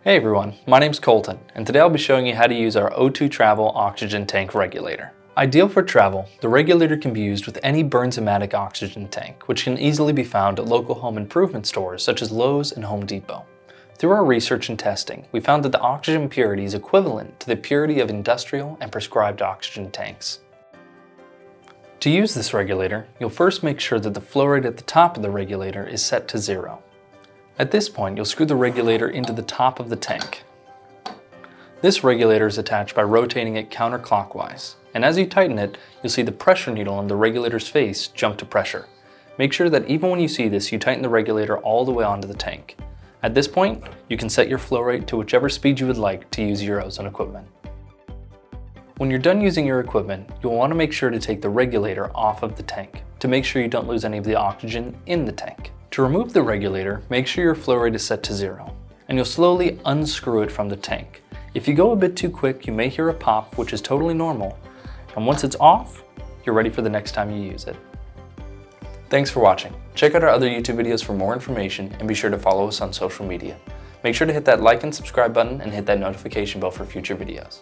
Hey everyone, my name's Colton, and today I'll be showing you how to use our O2Travel oxygen tank regulator. Ideal for travel, the regulator can be used with any Bernzomatic oxygen tank, which can easily be found at local home improvement stores such as Lowe's and Home Depot. Through our research and testing, we found that the oxygen purity is equivalent to the purity of industrial and prescribed oxygen tanks. To use this regulator, you'll first make sure that the flow rate at the top of the regulator is set to 0. At this point, you'll screw the regulator into the top of the tank. This regulator is attached by rotating it counterclockwise, and as you tighten it, you'll see the pressure needle on the regulator's face jump to pressure. Make sure that even when you see this, you tighten the regulator all the way onto the tank. At this point, you can set your flow rate to whichever speed you would like to use your ozone equipment. When you're done using your equipment, you'll want to make sure to take the regulator off of the tank to make sure you don't lose any of the oxygen in the tank. To remove the regulator, make sure your flow rate is set to 0, and you'll slowly unscrew it from the tank. If you go a bit too quick, you may hear a pop, which is totally normal, and once it's off, you're ready for the next time you use it. Thanks for watching. Check out our other YouTube videos for more information, and be sure to follow us on social media. Make sure to hit that like and subscribe button and hit that notification bell for future videos.